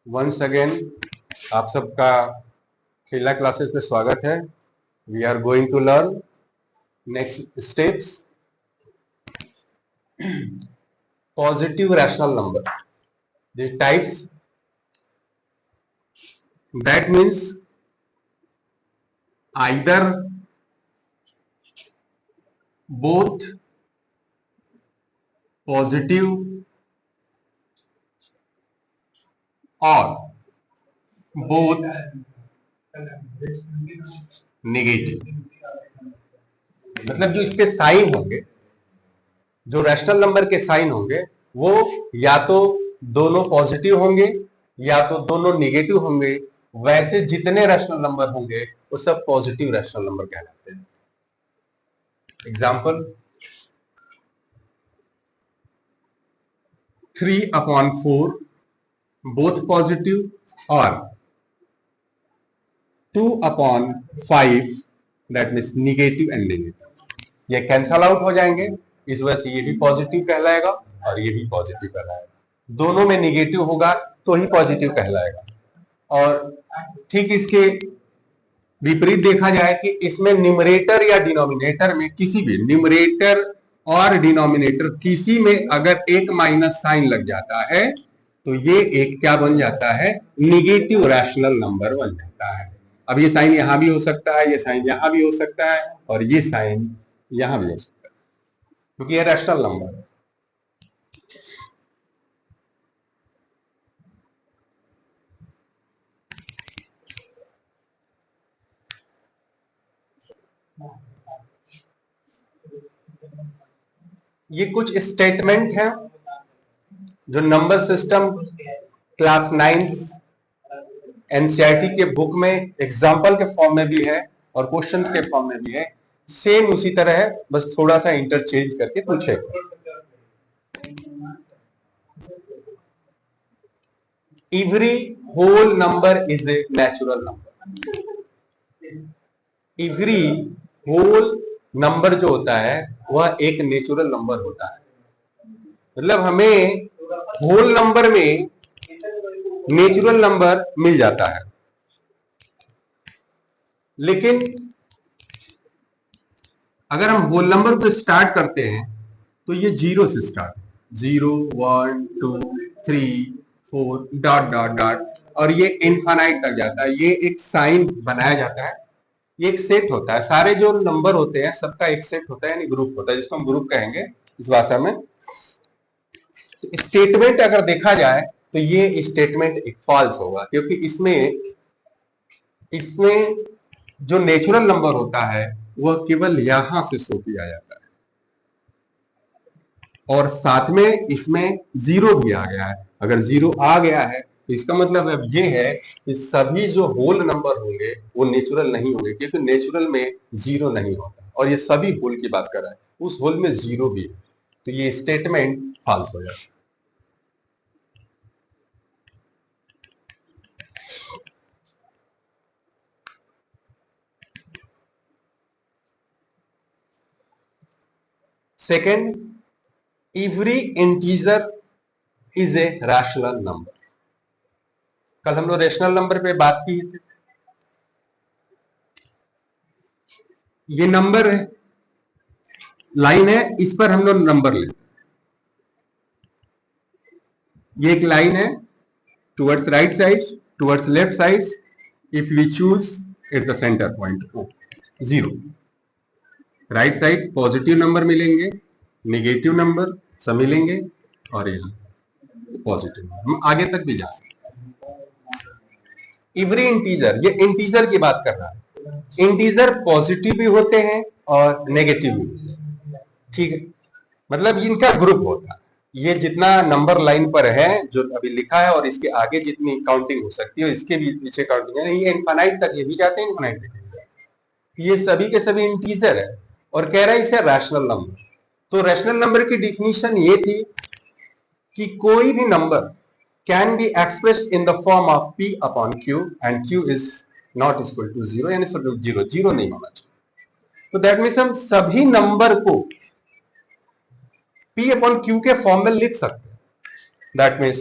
Once again आप सबका खेला क्लासेस में स्वागत है। We are going to learn next steps positive rational number, the types, that means either both positive और बोथ नेगेटिव। मतलब जो इसके साइन होंगे, जो रैशनल नंबर के साइन होंगे, वो या तो दोनों पॉजिटिव होंगे या तो दोनों नेगेटिव होंगे। वैसे जितने रैशनल नंबर होंगे वो सब पॉजिटिव रैशनल नंबर कहलाते हैं। एग्जाम्पल 3/4 बोथ पॉजिटिव और 2/5 that means negative and negative. ये कैंसल आउट हो जाएंगे, इस वजह से ये भी पॉजिटिव कहलाएगा और ये भी पॉजिटिव कहलाएगा। दोनों में निगेटिव होगा तो ही पॉजिटिव कहलाएगा। और ठीक इसके विपरीत देखा जाए कि इसमें न्यूमरेटर या डिनोमिनेटर में, किसी भी न्यूमरेटर और डिनोमिनेटर किसी में अगर एक माइनस साइन लग जाता है तो ये एक क्या बन जाता है, निगेटिव रैशनल नंबर बन जाता है। अब ये साइन यहां भी हो सकता है, ये साइन यहां भी हो सकता है और ये साइन यहां भी हो सकता है, क्योंकि ये रैशनल नंबर है। ये कुछ स्टेटमेंट है जो नंबर सिस्टम क्लास 9 एनसीईआरटी के बुक में एग्जाम्पल के फॉर्म में भी है और क्वेश्चंस के फॉर्म में भी है। सेम उसी तरह है, बस थोड़ा सा इंटरचेंज करके पूछेगा। Every whole number is a natural number. Every whole number जो होता है वह एक नेचुरल नंबर होता है। मतलब हमें होल नंबर में नेचुरल नंबर मिल जाता है, लेकिन अगर हम होल नंबर को स्टार्ट करते हैं तो ये जीरो से स्टार्ट, 0 1 2 3 4 डॉट डॉट डॉट और ये इनफाइनाइट तक जाता है। ये एक साइन बनाया जाता है, ये एक सेट होता है। सारे जो नंबर होते हैं सबका एक सेट होता है, यानी ग्रुप होता है, जिसको हम ग्रुप कहेंगे इस भाषा में। स्टेटमेंट अगर देखा जाए तो ये स्टेटमेंट एक फॉल्स होगा, क्योंकि इसमें जो नेचुरल नंबर होता है वह केवल यहां से शो किया जाता है और साथ में इसमें जीरो भी आ गया है। अगर जीरो आ गया है तो इसका मतलब अब ये है कि सभी जो होल नंबर होंगे वो नेचुरल नहीं होंगे, क्योंकि नेचुरल में जीरो नहीं होता और ये सभी होल की बात कर रहा है, उस होल में जीरो भी है, तो ये स्टेटमेंट फॉल्स हो जाता है। Second, every integer is a rational number. कल हम लोग रैशनल नंबर पे बात की थी। ये नंबर है, लाइन है, इस पर हम लोग नंबर लेते हैं। ये एक लाइन है, towards right side, towards left side, if we choose at the centre point O 0। Right side positive number मिलेंगे, नेगेटिव नंबर सब मिलेंगे और यहाँ पॉजिटिव नंबर। हम आगे तक भी जा सकते हैं। एवरी इंटीजर, ये इंटीजर की बात कर रहा है। इंटीजर पॉजिटिव भी होते हैं और नेगेटिव भी होते हैं, ठीक है। मतलब इनका ग्रुप होता है। ये जितना नंबर लाइन पर है जो अभी लिखा है और इसके आगे जितनी काउंटिंग हो सकती है, इसके भी पीछे काउंटिंग है, ये इनफाइनाइट तक ये भी जाते हैं, इनफाइनाइट तक भी जाते हैं। ये सभी के सभी इंटीजर है और कह रहा है इसे रैशनल नंबर। तो रैशनल नंबर की डिफिनीशन ये थी कि कोई भी number can be expressed in the form of p upon q and q is not equal to 0, यानी जीरो जीरो नहीं होना चाहिए। तो दैट मीन्स हम सभी नंबर को p अपॉन q के फॉर्म में लिख सकते हैं। दैट मीन्स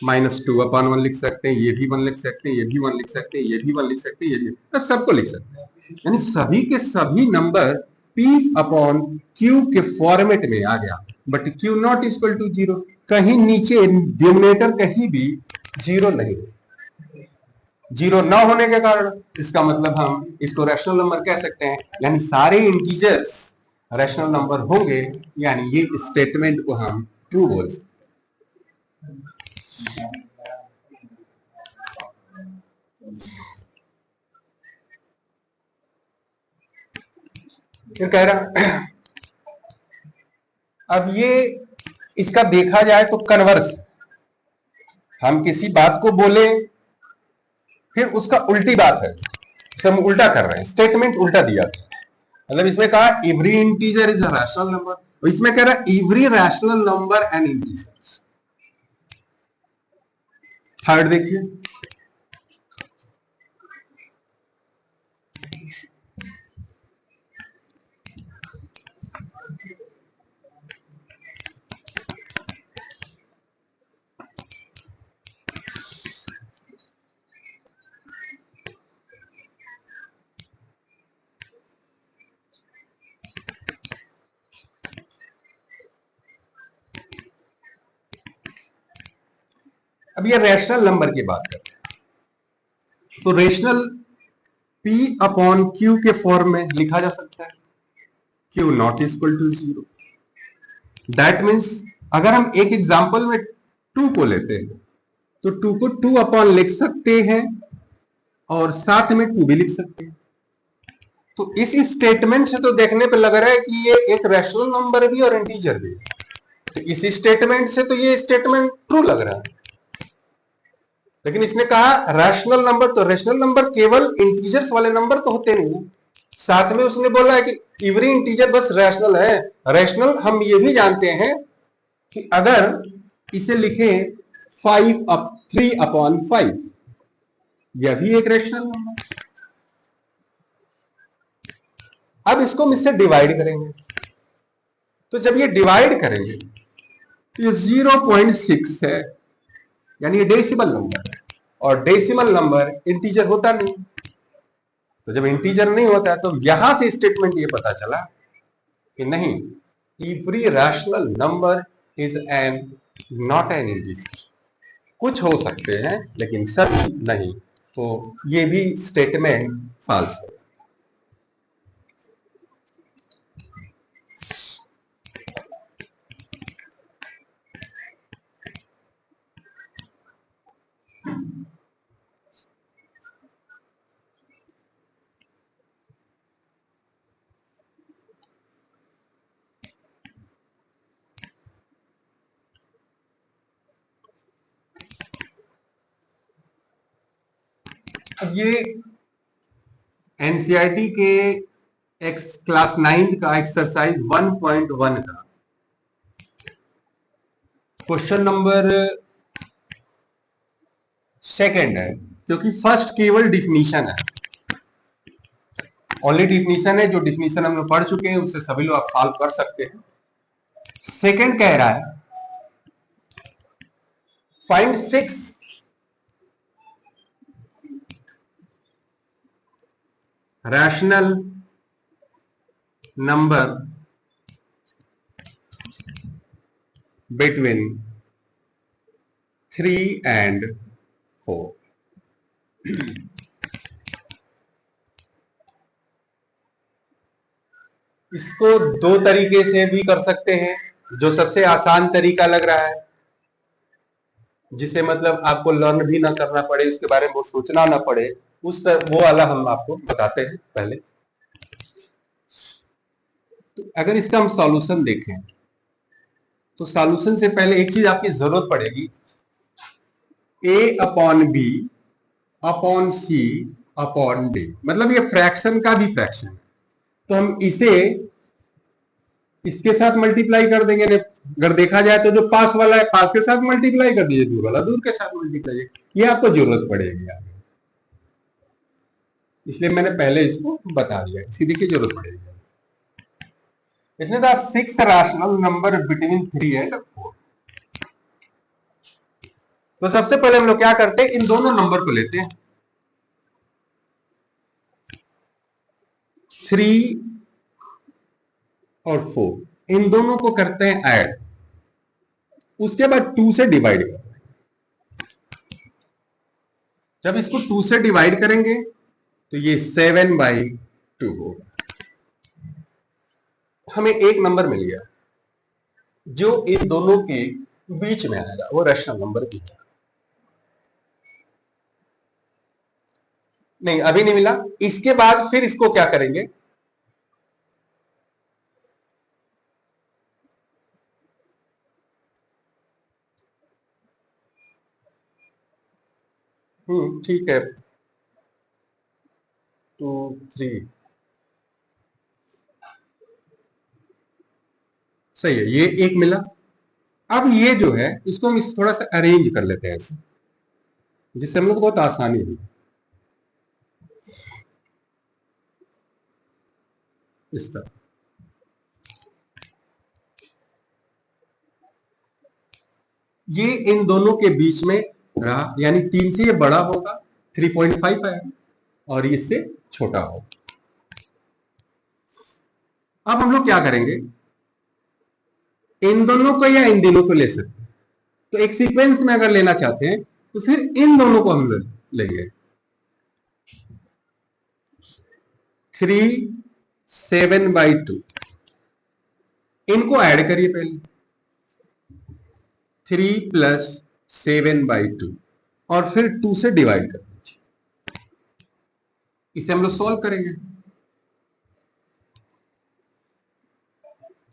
-2/1 लिख सकते हैं, ये भी 1 लिख सकते हैं, ये भी 1 लिख सकते हैं, ये भी 1 लिख सकते हैं, ये भी तो सबको लिख सकते हैं। यानी सभी के सभी नंबर P/Q के फॉर्मेट में आ गया, but Q not equal to 0, कहीं नीचे डिनोमिनेटर कहीं भी 0 नहीं, 0 ना होने के कारण इसका मतलब हम इसको रैशनल नंबर कह सकते हैं, यानी सारे इंटीजर्स रैशनल नंबर होंगे, यानी ये स्टेटमेंट को हम ट्रू बोल सकते हैं। फिर कह रहा अब ये इसका देखा जाए तो कन्वर्स, हम किसी बात को बोले फिर उसका उल्टी बात है, हम उल्टा कर रहे हैं, स्टेटमेंट उल्टा दिया था। मतलब इसमें कहा every integer is a rational number, इसमें कह रहा है every rational number and integer. Third देखिए, अब ये रैशनल नंबर की बात करते हैं, तो रैशनल P/Q के फॉर्म में लिखा जा सकता है, Q not equal to 0। That means अगर हम एक एग्जांपल में 2 को लेते हैं तो 2 को 2/ लिख सकते हैं और साथ में 2 भी लिख सकते हैं। तो इस स्टेटमेंट से तो देखने पे लग रहा है कि ये एक रैशनल नंबर भी और इंटीजर भी, तो इस स्टेटमेंट से तो ये स्टेटमेंट ट्रू लग रहा है। लेकिन इसने कहा रैशनल नंबर, तो रैशनल नंबर केवल इंटीजर्स वाले नंबर तो होते नहीं है, साथ में उसने बोला है कि एवरी इंटीजर बस रैशनल है। रैशनल हम ये भी जानते हैं कि अगर इसे लिखे 3/5, यह भी एक रैशनल नंबर। अब इसको हम इससे डिवाइड करेंगे, तो जब ये डिवाइड करेंगे तो ये 0.6 है, यानी ये डेसिमल नंबर है, और डेसिमल नंबर इंटीजर होता नहीं। तो जब इंटीजर नहीं होता है तो यहां से स्टेटमेंट ये पता चला कि नहीं, every rational number is an not an integer. कुछ हो सकते हैं लेकिन सभी नहीं, तो ये भी स्टेटमेंट फॉल्स है। ये एनसीईआरटी के क्लास 9 का एक्सरसाइज 1.1 का क्वेश्चन नंबर 2 है, क्योंकि फर्स्ट केवल डिफिनीशन है, ओनली डिफिनीशन है, जो डिफिनीशन हम लोग पढ़ चुके हैं उससे सभी लोग आप सॉल्व कर सकते हैं। सेकंड कह रहा है find 6 rational number between 3 and 4। इसको 2 तरीके से भी कर सकते हैं, जो सबसे आसान तरीका लग रहा है, जिसे मतलब आपको लर्न भी ना करना पड़े, उसके बारे में वो सोचना ना पड़े, वो वाला हम आपको बताते हैं पहले। तो अगर इसका हम सॉल्यूशन देखें तो सॉल्यूशन से पहले एक चीज आपकी जरूरत पड़ेगी, A/B/C/D, मतलब ये फ्रैक्शन का भी फ्रैक्शन है, तो हम इसे इसके साथ मल्टीप्लाई कर देंगे। अगर देखा जाए तो जो पास वाला है पास के साथ मल्टीप्लाई कर दीजिए, दूर वाला दूर के साथ मल्टीप्लाई, ये आपको जरूरत पड़ेगी आगे, इसलिए मैंने पहले इसको बता दिया, इसकी देखिए जरूरत पड़ेगी। इसने कहा 6 रैशनल नंबर बिटवीन 3 and 4, तो सबसे पहले हम लोग क्या करते हैं, इन दोनों नंबर को लेते हैं 3 और 4, इन दोनों को करते हैं ऐड, उसके बाद 2 से डिवाइड करते हैं। जब इसको 2 से डिवाइड करेंगे तो ये 7/2 होगा। हमें एक नंबर मिल गया जो इन दोनों के बीच में आएगा, वो रेशनल नंबर भी है। नहीं, अभी नहीं मिला। इसके बाद फिर इसको क्या करेंगे, ठीक है, 2 3 सही है, ये एक मिला। अब ये जो है इसको हम थोड़ा सा अरेंज कर लेते हैं ऐसे, जिससे हम लोग को बहुत आसानी हो इस तरह। ये इन दोनों के बीच में रहा, यानी 3 से ये बड़ा होगा 3.5 आया, और इससे छोटा होगा। अब हम लोग क्या करेंगे, इन दोनों को या इन दोनों को ले सकते हैं। तो एक सीक्वेंस में अगर लेना चाहते हैं तो फिर इन दोनों को हम लेंगे 3 7/2, इनको ऐड करिए पहले 3 + 7/2 और फिर 2 से डिवाइड कर दीजिए। इसे हम लोग सॉल्व करेंगे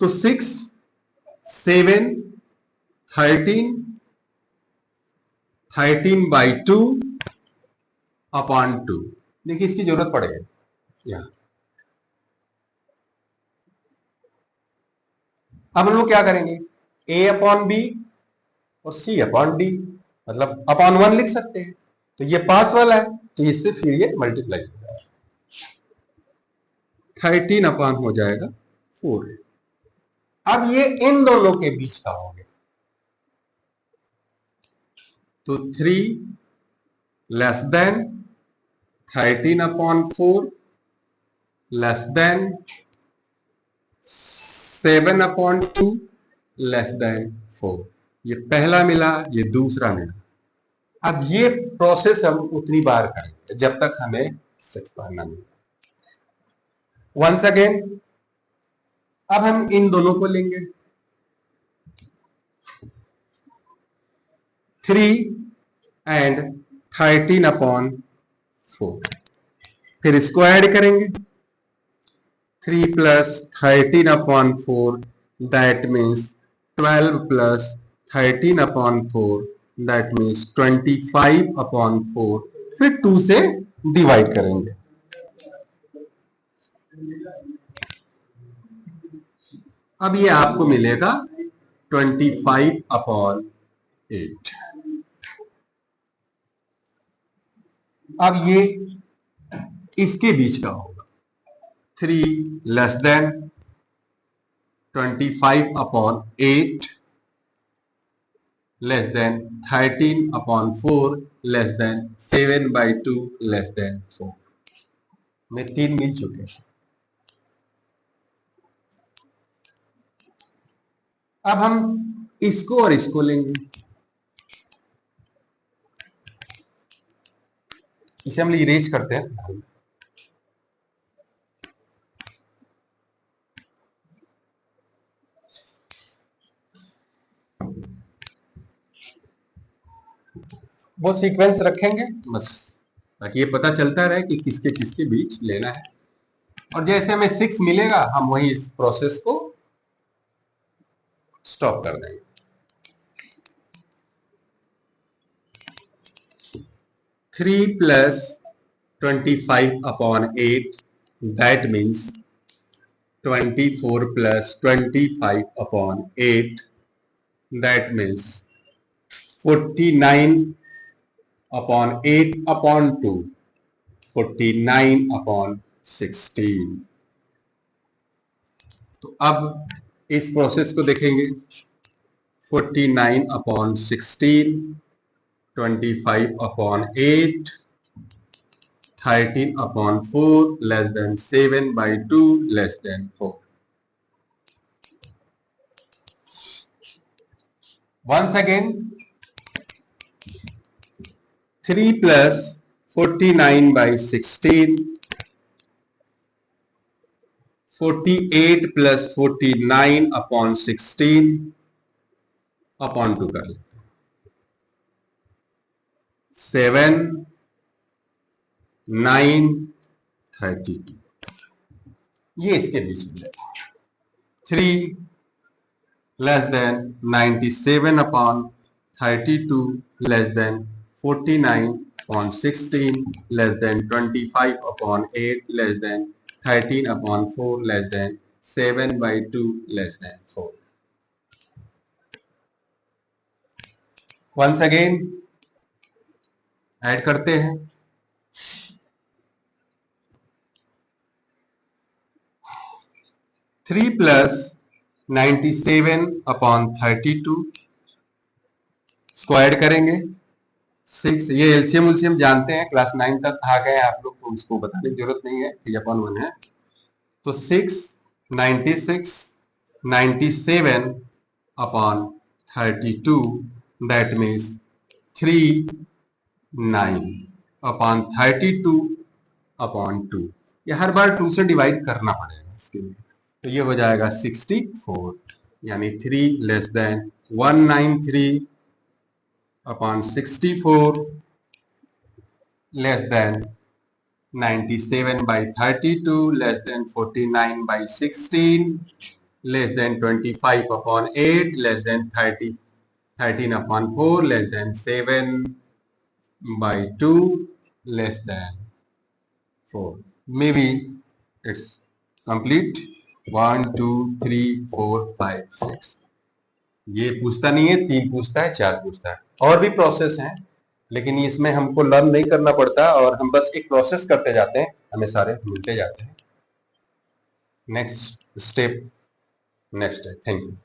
तो 6 7 13 13/2 अपॉन 2। देखिए इसकी जरूरत पड़ेगी यहां। अब हम लोग क्या करेंगे, a अपॉन बी और c अपॉन डी, मतलब अपॉन 1 लिख सकते हैं। तो ये पास वाला है तो इससे फिर ये मल्टीप्लाई हो जाएगा, 13 अपॉन हो जाएगा 4। अब ये इन दोनों के बीच का हो गया, तो 3 less than 13 upon 4 less than 7 upon 2 less than 4। ये पहला मिला, ये दूसरा मिला। अब ये प्रोसेस हम उतनी बार करेंगे जब तक हमें 6 बार ना मिले। वंस अगेन अब हम इन दोनों को लेंगे 3 एंड 13 अपॉन 4, फिर इसको ऐड करेंगे 3 + 13 upon 4, that means 12 + 13 upon 4, that means 25 upon 4, फिर 2 से डिवाइड करेंगे। अब ये आपको मिलेगा 25 अपॉन 8। अब ये इसके बीच का होगा 3 less than 25 upon 8 less than 13 upon 4 less than 7/2 less than 4 में 3 मिल चुके हैं। अब हम इसको और इसको लेंगे, इसे हम इरेज करते हैं। वो सीक्वेंस रखेंगे बस, ताकि ये पता चलता रहे कि किसके किसके बीच लेना है। और जैसे हमें 6 मिलेगा हम वही इस प्रोसेस को स्टॉप कर देंगे। 3 + 25 upon 8, that means 24 + 25 upon 8, that means 49 upon 8 upon 2, 49 upon 16। तो अब इस प्रोसेस को देखेंगे 49 upon 16, 25/8, 13/4 less than 7/2 less than 4. Once again, 3 plus 49/16, 48 plus 49/16 upon 2 कर लेते हैं. 7, 9, 32. ये इसके बीच में 3 less than 97/32 less than 49/16 less than 25/8 less than 13/4 less than 7/2 less than 4. Once again add करते हैं. 3 plus 97/32 स्क्वायर करेंगे. 6, ये एलसीएम उलसीएम जानते हैं, क्लास 9 तक आ गए आप लोग तो उसको बताने की जरूरत नहीं है, 3/1 है. तो 6, 96, 97/32 दैट मीन्स 39/32/2. ये हर बार 2 से डिवाइड करना पड़ेगा इसके लिए. तो ये हो जाएगा 64, यानी 3 less than 193/64 less than 97/32 less than 49/16 less than 25/8 less than 13/4 less than 7/2 less than 4. Maybe it's complete. 1 2 3 4 5 6. ये पूछता नहीं है, 3 पूछता है, 4 पूछता है. और भी प्रोसेस हैं लेकिन इसमें हमको लर्न नहीं करना पड़ता और हम बस एक प्रोसेस करते जाते हैं, हमें सारे मिलते जाते हैं. नेक्स्ट स्टेप नेक्स्ट है. Thank you.